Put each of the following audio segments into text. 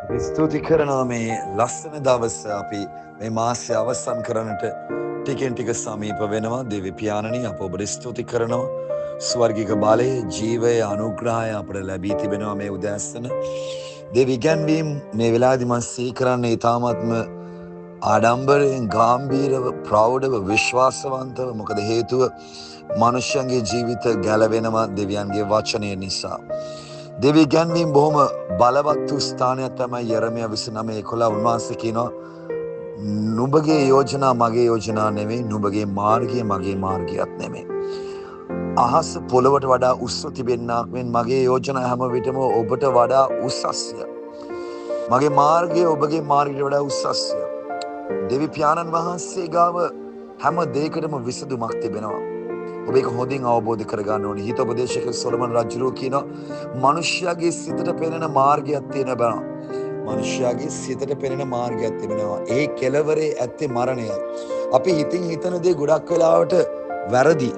අපි ස්තුති කරනවා මේ ලස්සන දවස අපි මේ මාසය අවසන් කරන්නට ටිකෙන් ටික සමීප වෙනවා. දෙවි පියාණනි අප ඔබට ස්තුති කරනවා. ස්වර්ගික බලය ජීවය අනුග්‍රහය අපට ලැබී තිබෙනවා මේ උදෑසන. දෙවි ඉගැන්වීම් මේ වෙලාවේදී මම සිහි කරන්නේ ඊ타ත්ම ආඩම්බරයෙන් ගාම්භීරව ප්‍රෞಢව විශ්වාසවන්තව. මොකද හේතුව මනුෂ්‍යයන්ගේ ජීවිත ගැලවෙනවා දෙවියන්ගේ වචනය නිසා. දෙවි ඉගැන්වීම් බොහොම බලවත් වූ ස්ථානයක් තමයි යෙරමියා 29:11 උන්වහන්සේ කියනවා නුඹගේ යෝජනා මගේ යෝජනා නෙමෙයි, නුඹගේ මාර්ගය මගේ මාර්ගයක් නෙමෙයි. අහස පොළවට වඩා උස්ව තිබෙන්නාක් මෙන් මගේ යෝජනා හැම විටම ඔබට වඩා උසස්ය. මගේ මාර්ගය ඔබගේ මාර්ගයට වඩා උසස්ය. දෙවි පියාණන් වහන්සේ ගාව හැම දෙයකටම විසඳුමක් තිබෙනවා. ඔබ ඒක හොඳින් අවබෝධ කරගන්න ඕනේ. හිත උපදේශක සොලොමන් රජුරෝ කියනවා මනුෂ්‍යයාගේ සිතට පෙනෙන මාර්ගයක් තියෙන බෑ. මනුෂ්‍යයාගේ සිතට පෙනෙන මාර්ගයක් තිබෙනවා. ඒ කෙලවරේ ඇත්තේ මරණයයි. අපි හිතින් හිතන දේ ගොඩක් වෙලාවට වැරදි.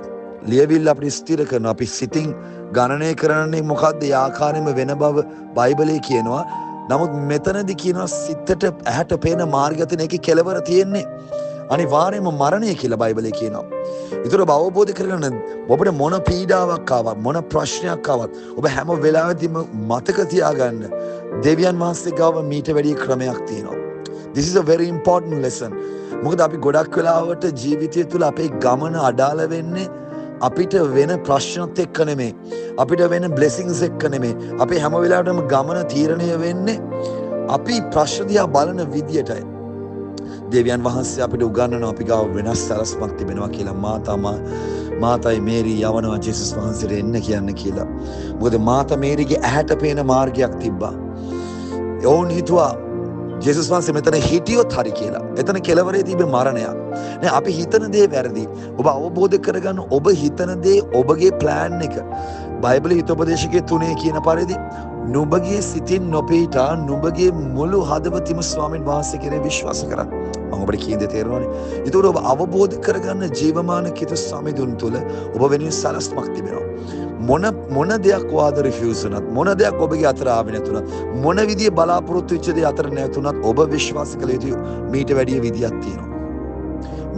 ලියවිල්ල අපිට ස්ථිර කරනවා. අපි සිතින් ගණනය කරන්නේ මොකද්ද? ඒ ආකාරයෙන්ම වෙන බව බයිබලයේ කියනවා. නමුත් මෙතනදී කියනවා සිතට ඇහැට පේන මාර්ගය තියෙන එකේ කෙලවර තියෙන්නේ අනිවාර්යයෙන්ම මරණය කියලා බයිබලයේ කියනවා. ඒතර ඔබ අවබෝධ කරගන්න ඔබට මොන පීඩාවක් ආවත් මොන ප්‍රශ්නයක් ආවත් ඔබ හැම වෙලාවෙදීම මතක තියාගන්න දෙවියන් වහන්සේ ගාව මීට වැඩි ක්‍රමයක් තියෙනවා. This is a very important lesson. මොකද අපි ගොඩක් වෙලාවට ජීවිතය තුළ අපේ ගමන අඩාල වෙන්නේ අපිට වෙන ප්‍රශ්නත් එක්ක නෙමෙයි. අපිට වෙන blessings එක්ක නෙමෙයි. අපි හැම වෙලාවටම ගමන තීරණය වෙන්නේ අපි ප්‍රශ්න දිහා බලන විදියටයි. දෙවියන් වහන්සේ අපිට උගන්වනවා අපි ගාව වෙනස් සලස්මක් තිබෙනවා කියලා. මාතයි මේරි යවනවා ජේසුස් වහන්සේට එන්න කියන්න කියලා. මොකද මාතා මේරිගේ ඇහැට පේන මාර්ගයක් තිබ්බා. ඔවුන් හිතුවා ජේසුස් වහන්සේ මෙතන හිටියොත් හරි කියලා. එතන කෙලවරේ තිබෙ මරණයක්. නෑ අපි හිතන දේ වැරදි. ඔබ අවබෝධ කරගන්න ඔබ හිතන දේ ඔබගේ ප්ලෑන් එක. බයිබලයේ හිතෝපදේශකයේ 3 කියන පරිදි නුඹගේ සිතින් නොපීටා නුඹගේ මුළු හදවතම ස්වාමීන් වහන්සේ කෙරේ විශ්වාස කරන්න. මම ඔබට කියන දේ තේරෙනවනේ. ඒතකොට ඔබ අවබෝධ කරගන්න ජීවමාන කිත සමිඳුන් තුළ ඔබ වෙනුවෙන් සලස්මක් තිබෙනවා. මොන දෙයක් වාද රිෆියුස් වුණත් මොන දෙයක් ඔබගේ අතර ආවේ නැතුණත් මොන විදිය බලාපොරොත්තු වෙච්ච දේ අතර නැතුණත් ඔබ විශ්වාස කළ යුතු මීට වැඩිය විදියක් තියෙනවා.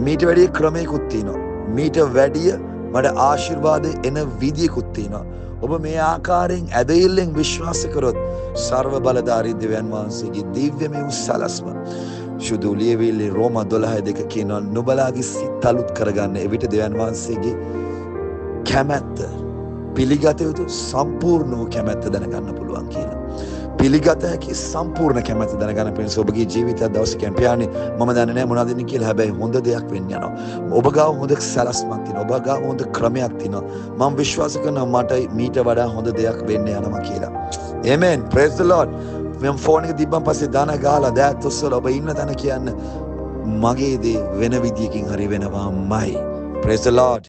මීට වැඩිය ක්‍රමයකුත් තියෙනවා. මීට වැඩිය මට ආශිර්වාද එන විදියකුත් තියෙනවා. ඔබ මේ ආකාරයෙන් ඇදහිල්ලෙන් විශ්වාස කරොත් සර්ව බලධාරී දෙවියන් වහන්සේගේ දිව්‍යමය සලස්ම සුදු ලියවිල්ලේ රෝමා 12:2 කියනවා නුඹලාගේ සිත් අලුත් කරගන්න. එවිට දෙවියන් වහන්සේගේ කැමැත්ත පිළිගත යුතු සම්පූර්ණ වූ කැමැත්ත දැනගන්න පුළුවන් කියලා. පිළිගත හැකි සම්පූර්ණ කැමැත්ත දැනගන්න පිණිස ඔබගේ ජීවිතය දවසක පියාණේ මම දන්නේ නැහැ මොනවද ඉන්නේ කියලා. හැබැයි හොඳ දෙයක් වෙන්න යනවා. ඔබ ගාව හොඳ සලස්මක් තියෙනවා. ඔබ ගාව හොඳ ක්‍රමයක් තියෙනවා. මම විශ්වාස කරනවා මට මීට වඩා හොඳ දෙයක් වෙන්න යනවා කියලා. Amen. Praise the Lord. මම ෆෝන් එක තිබ්බන් පස්සේ දාන ගහලා දැත් උස්සලා ඔබ ඉන්න තැන කියන්න මගේ දේ වෙන විදියකින් හරි වෙනවාමයි. Praise the Lord.